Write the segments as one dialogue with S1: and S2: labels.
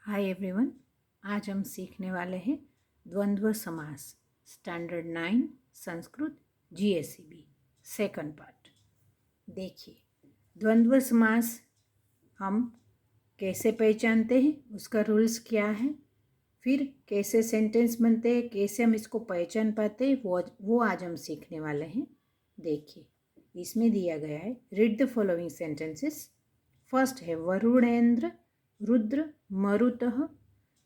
S1: Hi everyone. आज हम सीखने वाले हैं द्वंद्व समास स्टैंडर्ड 9 संस्कृत जीएसईबी सेकंड पार्ट। देखिए, द्वंद्व समास हम कैसे पहचानते हैं, उसका रूल्स क्या है, फिर कैसे सेंटेंस बनते हैं, कैसे हम इसको पहचान पाते हैं, वो आज हम सीखने वाले हैं। देखिए, इसमें दिया गया है, read the following sentences. First है वरुणेन्द्र रुद्र मरुतः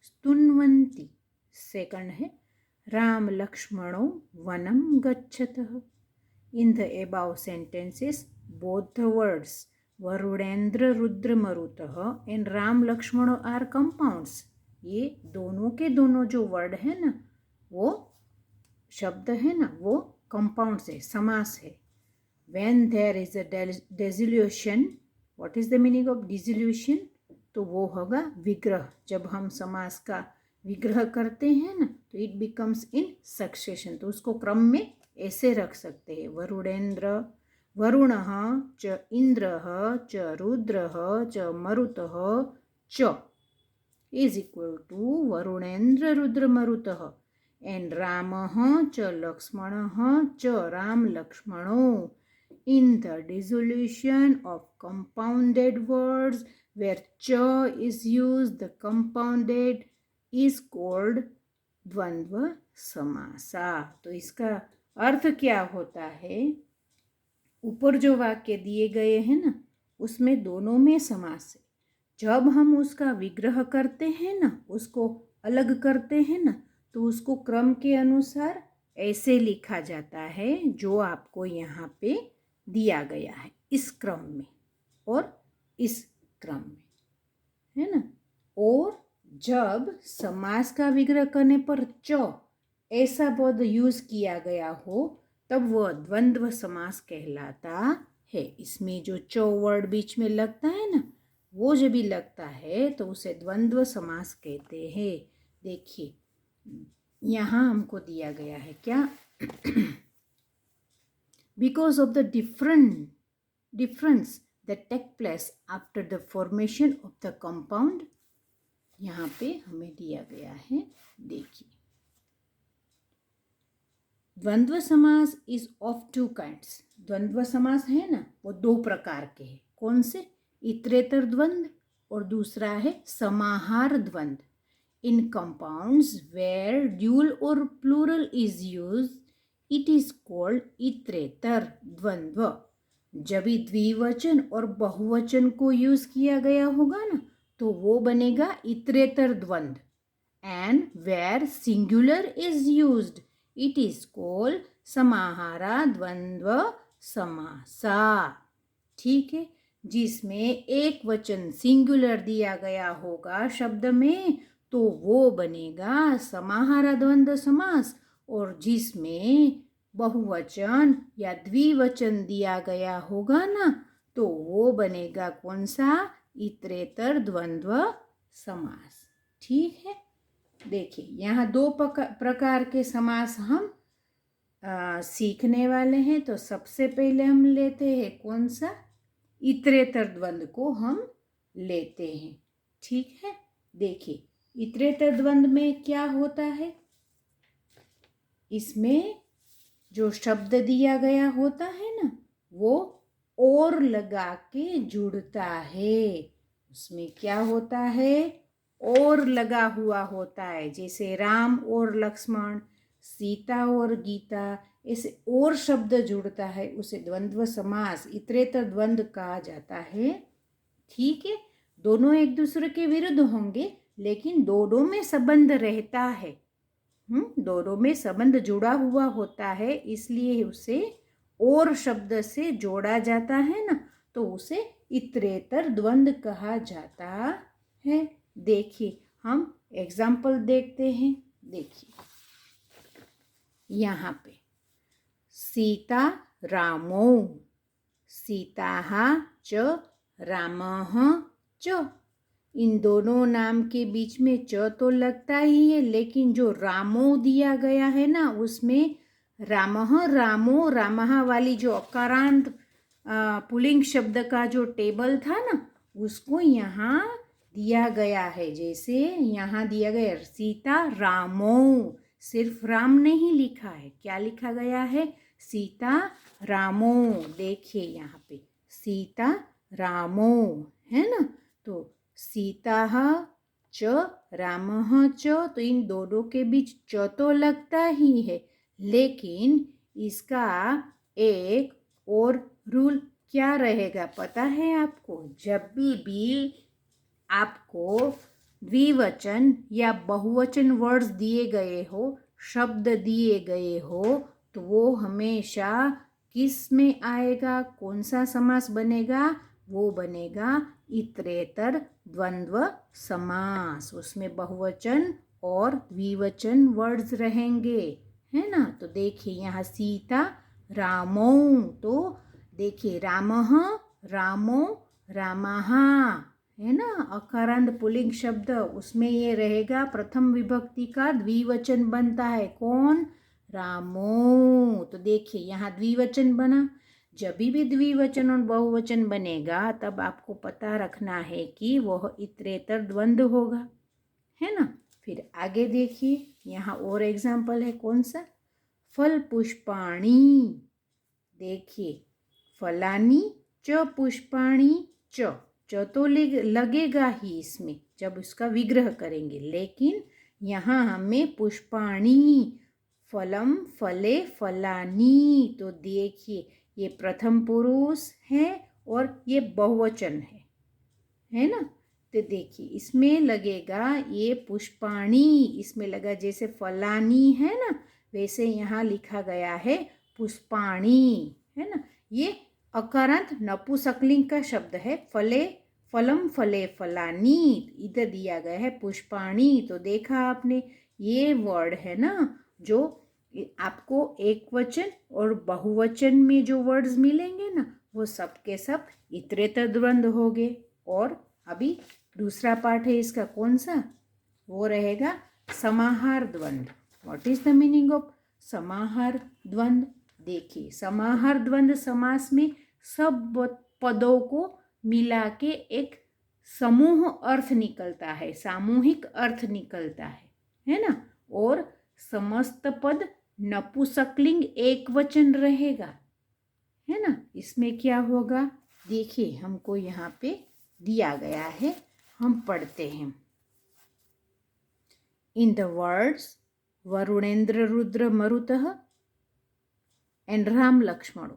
S1: स्तुन्वन्ति। सेकंड है राम लक्ष्मणो वनम गच्छतः। In the above sentences both the words वरुणेन्द्र रुद्र मरुतः एंड राम लक्ष्मणो आर कंपाउंड्स। ये दोनों के दोनों जो वर्ड है ना, वो शब्द है ना, वो कंपाउंड्स है, समास है। When there is a dissolution, what is the meaning of dissolution? तो वो होगा विग्रह। जब हम समास का विग्रह करते हैं ना, तो इट बिकम्स इन सक्सेशन। तो उसको क्रम में ऐसे रख सकते हैं, वरुणेन्द्र वरुणः च इंद्रः च रुद्रः च मरुतः च इज इक्वल टू वरुणेन्द्र रुद्र मरुतः एंड रामः च लक्ष्मणः च Ram लक्ष्मणो। In the dissolution of compounded words where cha is used, the compounded is called द्वंद्व समासा। तो इसका अर्थ क्या होता है, ऊपर जो वाक्य दिए गए हैं ना, उसमें दोनों में समास है। जब हम उसका विग्रह करते हैं ना, उसको अलग करते हैं ना, तो उसको क्रम के अनुसार ऐसे लिखा जाता है जो आपको यहाँ पे दिया गया है, इस क्रम में और इस क्रम में, है ना। और जब समास का विग्रह करने पर च ऐसा पद यूज किया गया हो, तब वह द्वंद्व समास कहलाता है। इसमें जो च वर्ड बीच में लगता है ना, वो जब भी लगता है तो उसे द्वंद्व समास कहते हैं। देखिए, यहाँ हमको दिया गया है क्या because of the difference that take place after the formation of the compound, यहाँ पे हमें दिया गया है। देखिए, द्वंद्व समास इज ऑफ टू काइंड्स। द्वंद्व समास है ना, वो दो प्रकार के हैं। कौन से? इतरेतर द्वंद्व और दूसरा है समाहार द्वंद्व। इन कंपाउंड्स वेयर ड्यूल और plural is used, it is called इतरेतर द्वंद्व। जब भी द्विवचन और बहुवचन को यूज किया गया होगा ना, तो वो बनेगा इतरेतर द्वंद्व। And where singular is used, it is called समाहारा द्वंद्व समासा। ठीक है, जिसमें एक वचन सिंगुलर दिया गया होगा शब्द में, तो वो बनेगा समाहारा द्वंद्व समास। और जिसमें बहुवचन या द्विवचन दिया गया होगा ना, तो वो बनेगा कौन सा? इतरेतर द्वंद्व समास। ठीक है, देखिए, यहाँ दो प्रकार के समास हम सीखने वाले हैं। तो सबसे पहले हम लेते हैं कौन सा? इतरेतर द्वंद्व को हम लेते हैं। ठीक है, देखिए, इतरेतर द्वंद्व में क्या होता है, इसमें जो शब्द दिया गया होता है ना, वो और लगा के जुड़ता है। उसमें क्या होता है? और लगा हुआ होता है। जैसे राम और लक्ष्मण, सीता और गीता, ऐसे और शब्द जुड़ता है, उसे द्वंद्व समास इतरेतर द्वंद्व कहा जाता है। ठीक है, दोनों एक दूसरे के विरुद्ध होंगे, लेकिन दोनों में संबंध रहता है। दोनों में संबंध जुड़ा हुआ होता है, इसलिए उसे और शब्द से जोड़ा जाता है ना, तो उसे इतरेतर द्वंद्व कहा जाता है। देखिए, हम एग्जाम्पल देखते हैं। देखिए, यहाँ पे सीता रामो, सीताः च रामः च। इन दोनों नाम के बीच में च तो लगता ही है, लेकिन जो रामो दिया गया है ना, उसमें रामः रामो रामः वाली जो अकारांत पुल्लिंग शब्द का जो टेबल था ना, उसको यहाँ दिया गया है। जैसे यहाँ दिया गया सीता रामो, सिर्फ राम नहीं लिखा है, क्या लिखा गया है? सीता रामो। देखिए यहाँ पे सीता रामो है ना। तो सीता च रामः च, तो इन दोनों के बीच च तो लगता ही है, लेकिन इसका एक और रूल क्या रहेगा पता है आपको? जब भी आपको द्विवचन या बहुवचन वर्ड्स दिए गए हो, शब्द दिए गए हो, तो वो हमेशा किस में आएगा? कौन सा समास बनेगा? वो बनेगा इतरेतर द्वंद्व समास। उसमें बहुवचन और द्विवचन वर्ड्स रहेंगे, है ना। तो देखिए यहाँ सीता रामो, तो देखिए रामः रामो रामः, है ना। अकारांत पुल्लिंग शब्द, उसमें ये रहेगा प्रथम विभक्ति का द्विवचन बनता है। कौन? रामो। तो देखिए यहाँ द्विवचन बना। जब भी द्विवचन और बहुवचन बनेगा तब आपको पता रखना है कि वह इतरेतर द्वंद्व होगा, है ना। फिर आगे देखिए यहाँ और एग्जाम्पल है। कौन सा? फल पुष्पाणि। देखिए फलानी च पुष्पाणि च, च तो लगेगा ही इसमें जब उसका विग्रह करेंगे, लेकिन यहाँ हमें पुष्पाणि, फलम फले फलानी। तो देखिए ये प्रथम पुरुष है और ये बहुवचन है ना। तो देखिए इसमें लगेगा ये पुष्पाणि, इसमें लगा जैसे फलानी है ना, वैसे यहाँ लिखा गया है पुष्पाणि, है ना। ये अकारांत नपुंसकलिंग का शब्द है। फले फलम फले फलानी, इधर दिया गया है पुष्पाणि। तो देखा आपने, ये वर्ड है ना जो आपको एक वचन और बहुवचन में जो वर्ड्स मिलेंगे ना, वो सब के सब इतरेतर द्वंद्व होंगे। और अभी दूसरा पार्ट है इसका, कौन सा? वो रहेगा समाहार द्वंद्व। What is the meaning of समाहार द्वंद्व? देखिए समाहार द्वंद्व समास में सब पदों को मिला के एक समूह अर्थ निकलता है, सामूहिक अर्थ निकलता है ना। और समस्त पद नपुंसकलिंग एक वचन रहेगा, है ना। इसमें क्या होगा? देखिए हमको यहाँ पे दिया गया है, हम पढ़ते हैं। इन द वर्ड्स वरुणेन्द्र रुद्र मरुतः and Ram Lakshmana,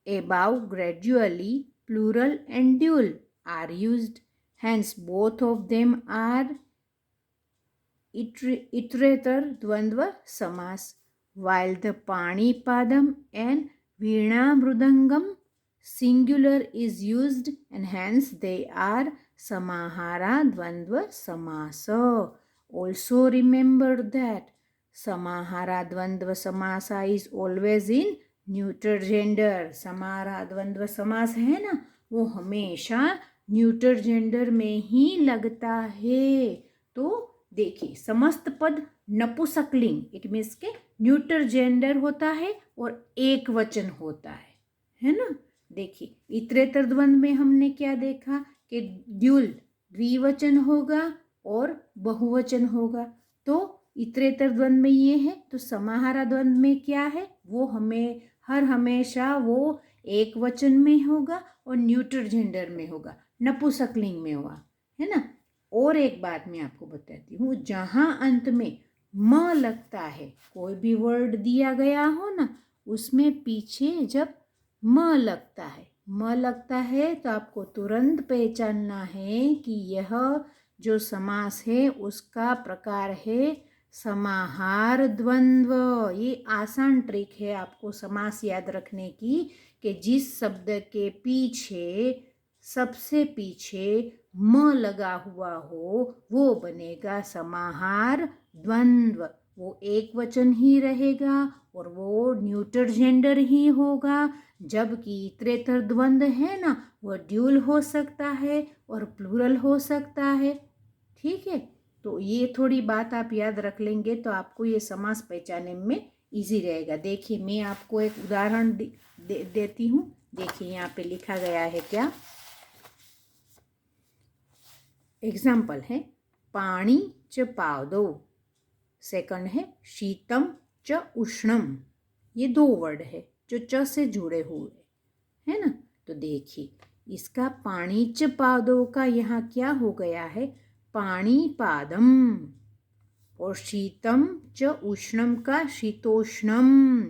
S1: above gradually plural and dual are used, hence both of them are iterator dvandva samas, while the panipadam and veena mrudangam singular is used and hence they are samahara dvandva samasa. Also remember that समाहारा द्वंद्व समासा is always in neuter gender. समाहारा द्वंद्व समास है ना, वो हमेशा न्यूटर जेंडर में ही लगता है। तो देखिए समस्त पद नपुंसकलिंग, इट मीन्स के न्यूटर जेंडर होता है और एक वचन होता है ना। देखिए इतरेतर द्वंद्व में हमने क्या देखा कि ड्यूल द्विवचन होगा और बहुवचन होगा। तो इतरेतर द्वंद्व में ये है। तो समाहारा द्वंद्व में क्या है? वो हमेशा वो एक वचन में होगा और न्यूटर जेंडर में होगा, नपुंसकलिंग में होगा, है ना। और एक बात मैं आपको बताती हूँ, जहाँ अंत में म लगता है, कोई भी वर्ड दिया गया हो ना, उसमें पीछे जब म लगता है तो आपको तुरंत पहचानना है कि यह जो समास है उसका प्रकार है समाहार द्वंद्व। ये आसान ट्रिक है आपको समास याद रखने की, कि जिस शब्द के पीछे सबसे पीछे म लगा हुआ हो वो बनेगा समाहार द्वंद्व। वो एक वचन ही रहेगा और वो न्यूटर जेंडर ही होगा। जबकि इतरेतर द्वंद्व है ना, वो ड्यूल हो सकता है और प्लूरल हो सकता है। ठीक है, तो ये थोड़ी बात आप याद रख लेंगे तो आपको ये समास पहचानने में इजी रहेगा। देखिए मैं आपको एक उदाहरण देती हूँ। देखिए यहाँ पे लिखा गया है क्या, एग्जाम्पल है पाणी च पावदो, सेकंड है शीतम च उष्णम। ये 2 वर्ड है जो च से जुड़े हुए है ना। तो देखिए इसका पाणी च पावदो का यहाँ क्या हो गया है, पाणी पादम, और शीतम च उष्णम का शीतोष्णम।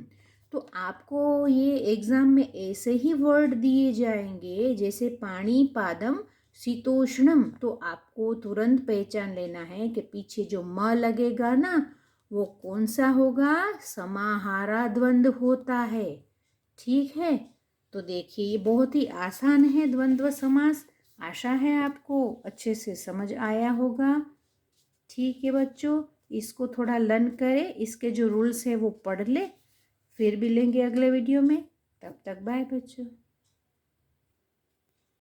S1: तो आपको ये एग्जाम में ऐसे ही वर्ड दिए जाएंगे जैसे पाणी पादम शीतोष्णम, तो आपको तुरंत पहचान लेना है कि पीछे जो म लगेगा ना वो कौन सा होगा, समाहारा द्वंद्व होता है। ठीक है, तो देखिए ये बहुत ही आसान है द्वंद्व समास। आशा है आपको अच्छे से समझ आया होगा। ठीक है बच्चों, इसको थोड़ा लर्न करें, इसके जो रूल्स है वो पढ़ ले, फिर मिलेंगे अगले वीडियो में। तब तक बाय बच्चों।